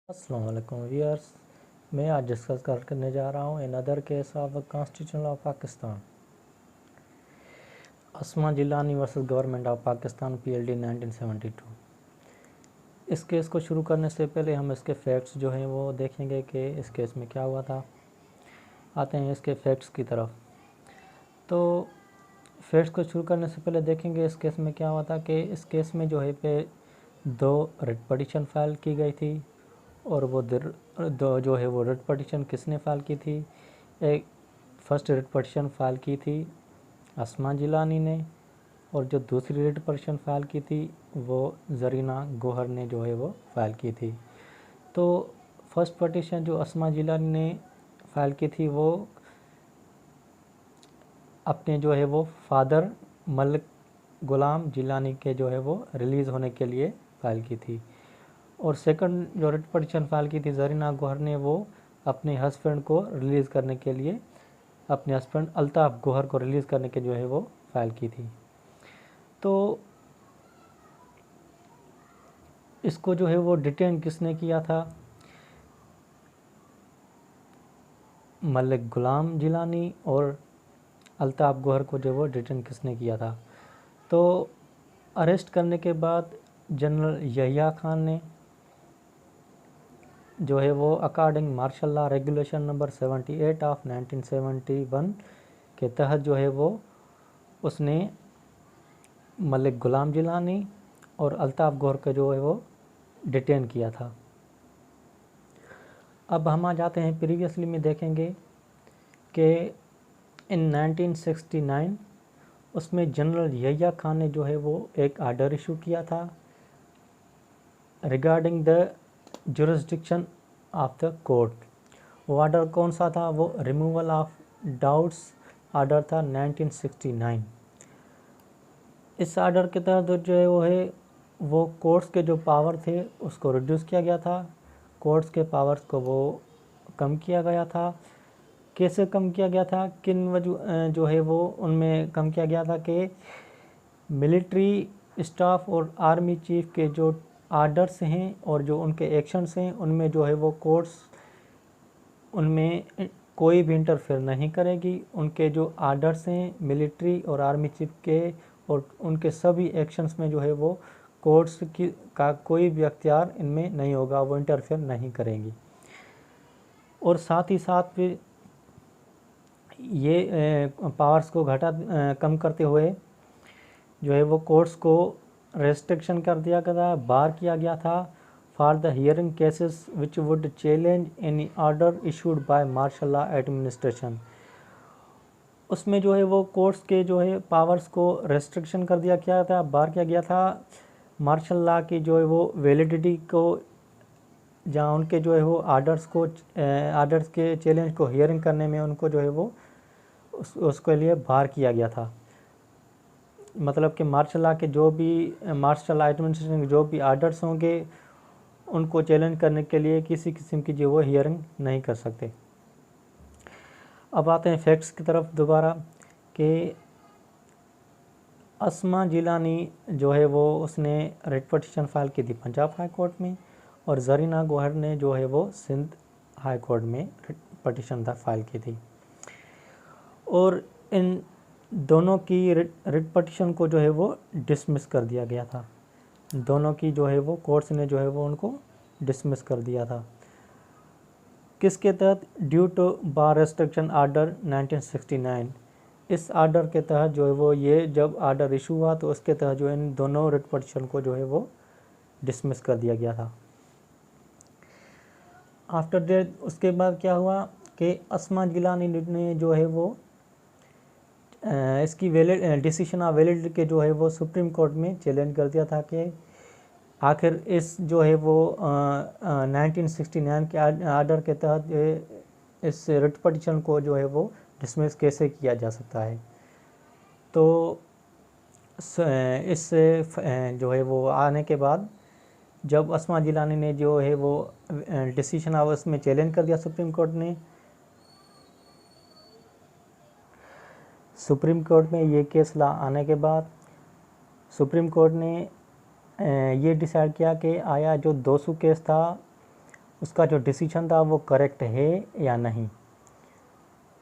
अस्सलाम वालेकुम व्यूअर्स। मैं आज डिस्कस करने जा रहा हूँ in other case of constitution of Pakistan, Asma Jilani versus government of Pakistan PLD 1972। इस केस को शुरू करने से पहले हम इसके फैक्ट्स जो हैं वो देखेंगे कि इस केस में क्या हुआ था। आते हैं इसके फैक्ट्स की तरफ। तो फैक्ट्स को शुरू करने से पहले देखेंगे इस केस में क्या हुआ था कि इस केस में जो है पे 2 रिट पटिशन फाइल की गई थी और वो दो जो है वो रिट पटिशन किसने फाइल की थी। एक फर्स्ट रिट पटिशन फाइल की थी अस्मा जिलानी ने और जो दूसरी रिट पटिशन फाइल की थी वो जरीना गोहर ने जो है वो फाइल की थी। तो फर्स्ट पटिशन जो अस्मा जिलानी ने फाइल की थी वो अपने जो है वो फादर मलिक गुलाम जिलानी के जो है वो रिलीज़ होने के लिए फाइल की थी। और सेकंड जो रिट पटिशन फाइल की थी जरीना गोहर ने वो अपने हस्बैंड को रिलीज़ करने के लिए, अपने हस्बैंड अल्ताफ़ गोहर को रिलीज़ करने के जो है वो फाइल की थी। तो इसको जो है वो डिटेन किसने किया था, मलिक गुलाम जिलानी। और अल्ताफ़ गोहर को जो वो डिटेन किसने किया था। तो अरेस्ट करने के बाद जनरल यहिया खान ने जो है वो according martial law regulation number 78 of 1971 के तहत जो है वो उसने मलिक गुलाम जिलानी और अल्ताफ़ गोहर को जो है वो डिटेन किया था। अब हम आ जाते हैं प्रीवियसली में देखेंगे कि इन 1969 उसमें जनरल यहिया खान ने जो है वो एक आर्डर इशू किया था regarding the jurisdiction of the court. वो आर्डर कौन सा था, वो रिमूवल ऑफ डाउट्स आर्डर था 1969। इस आर्डर के तहत जो है वो कोर्ट्स के जो पावर थे उसको रिड्यूस किया गया था, कोर्ट्स के पावर्स को वो कम किया गया था। कैसे कम किया गया था, किन वजह जो है वो उनमें कम किया गया था कि मिलिट्री स्टाफ और आर्मी चीफ के जो आर्डर्स हैं और जो उनके एक्शंस हैं उनमें जो है वो कोर्ट्स उनमें कोई भी इंटरफेयर नहीं करेगी। उनके जो आर्डर्स हैं मिलिट्री और आर्मी चीफ के और उनके सभी एक्शंस में जो है वो कोर्ट्स की का कोई भी अख्तियार इनमें नहीं होगा, वो इंटरफेयर नहीं करेंगी। और साथ ही साथ भी ये पावर्स को कम करते हुए जो है वो कोर्ट्स को रेस्ट्रिक्शन कर दिया गया, बार किया गया था for the hearing cases which would challenge any order issued by martial law administration. उसमें जो है वो कोर्ट्स के जो है पावर्स को रेस्ट्रिक्शन कर दिया गया था, बार किया गया था मार्शल लॉ की जो है वो वैलिडिटी को, जहाँ उनके जो है वो आर्डर्स के चैलेंज को हियरिंग करने में उनको जो है वो उसके लिए बार किया गया था। मतलब कि मार्शल लॉ के जो भी मार्शल लॉ एडमिनिस्ट्रेशन के जो भी आर्डर्स होंगे उनको चैलेंज करने के लिए किसी किस्म की जो वो हियरिंग नहीं कर सकते। अब आते हैं फैक्ट्स की तरफ दोबारा कि अस्मा जिलानी जो है वो उसने रिट पटिशन फाइल की थी पंजाब हाई कोर्ट में और जरीना गोहर ने जो है वो सिंध हाई कोर्ट में रिट पटिशन फाइल की थी। और इन दोनों की रिट पटिशन को जो है वो डिसमिस कर दिया गया था। दोनों की जो है वो कोर्ट्स ने जो है वो उनको डिसमिस कर दिया था। किसके तहत, due to bar restriction order 1969। इस आर्डर के तहत जो है वो ये जब आर्डर इशू हुआ तो उसके तहत जो इन दोनों रिट पटिशन को जो है वो डिसमिस कर दिया गया था। आफ्टर दैट उसके बाद क्या हुआ कि अस्मा जिलानी ने जो है वो इसकी डिसीजन ऑफ वैलिडिटी के जो है वो सुप्रीम कोर्ट में चैलेंज कर दिया था कि आखिर इस जो है वो 1969 के आर्डर के तहत इस रिट पटिशन को जो है वो डिसमिस कैसे किया जा सकता है। तो इस जो है वो आने के बाद जब अस्मा जिलानी ने जो है वो डिसीजन ऑफ उसमें चैलेंज कर दिया सुप्रीम कोर्ट ने, सुप्रीम कोर्ट में ये केस आने के बाद सुप्रीम कोर्ट ने ये डिसाइड किया कि आया जो 200 केस था उसका जो डिसीजन था वो करेक्ट है या नहीं।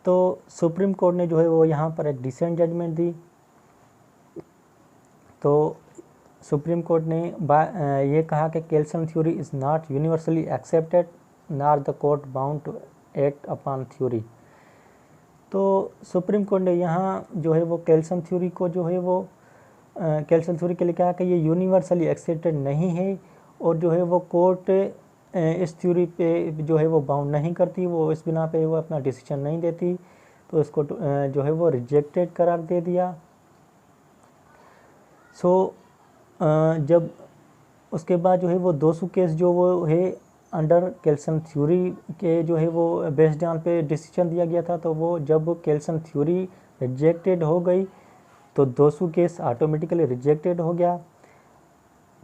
तो सुप्रीम कोर्ट ने जो है वो यहाँ पर एक डिसेंट जजमेंट दी। तो सुप्रीम कोर्ट ने ये कहा कि Kelsen theory is not universally accepted nor the court bound to act upon theory. तो सुप्रीम कोर्ट ने यहाँ जो है वो केल्सन थ्योरी को जो है वो केल्सन थ्योरी के लिए कहा कि ये यूनिवर्सली एक्सेप्टेड नहीं है, और जो है वो कोर्ट इस थ्योरी पे जो है वो बाउंड नहीं करती, वो इस बिना पे वो अपना डिसीजन नहीं देती। तो इसको जो है वो रिजेक्टेड करार दे दिया। सो जब उसके बाद जो है वो 200 केस जो वो है अंडर केल्सन थ्योरी के जो है वो बेस्ड ऑन पे डिसीजन दिया गया था। तो वो जब केल्सन थ्योरी रिजेक्टेड हो गई तो 200 केस ऑटोमेटिकली रिजेक्टेड हो गया।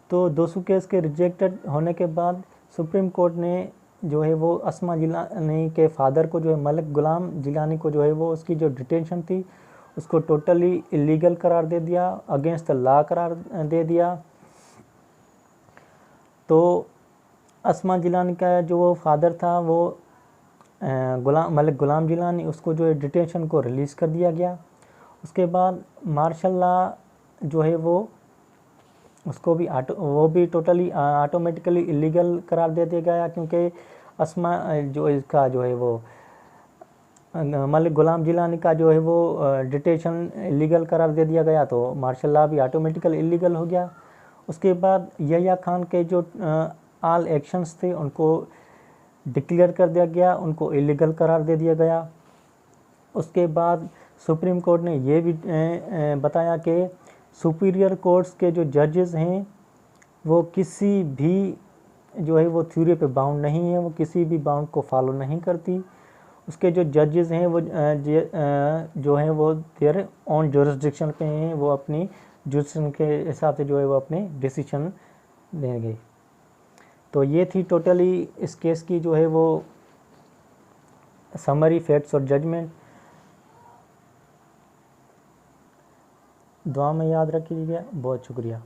तो 200 केस के रिजेक्टेड होने के बाद सुप्रीम कोर्ट ने जो है वो अस्मा जिलानी के फादर को जो है मलिक गुलाम जिलानी को जो है वो उसकी जो डिटेंशन थी उसको टोटली इलीगल करार दे दिया, अगेंस्ट द लॉ करार दे दिया। तो अस्मा जिलानी का जो वो फादर था वो मलिक गुलाम जिलानी, उसको जो है डिटेंशन को रिलीज़ कर दिया गया। उसके बाद मार्शल लॉ जो है वो उसको भी वो भी टोटली ऑटोमेटिकली इलीगल करार दे दिया गया, क्योंकि अस्मा जो इसका जो है वो मलिक गुलाम जिलानी का जो है वो डिटेंशन इलीगल करार दे दिया गया, तो मार्शल लॉ भी ऑटोमेटिकली इलीगल हो गया। उसके बाद यहया खान के जो ऑल एक्शंस थे उनको डिक्लेयर कर दिया गया, उनको इलीगल करार दे दिया गया। उसके बाद सुप्रीम कोर्ट ने ये भी बताया कि सुपीरियर कोर्ट्स के जो जजेस हैं वो किसी भी जो है वो थ्योरी पे बाउंड नहीं है, वो किसी भी बाउंड को फॉलो नहीं करती। उसके जो जजेस हैं वो जो हैं वो देयर ऑन जुरिस्डिक्शन पे हैं, वो अपनी जुरिस्डिक्शन के हिसाब से जो है वो अपने डिसीजन देंगे। तो ये थी टोटली इस केस की जो है वो समरी फैक्ट्स और जजमेंट। दुआ में याद रखिएगा। बहुत शुक्रिया।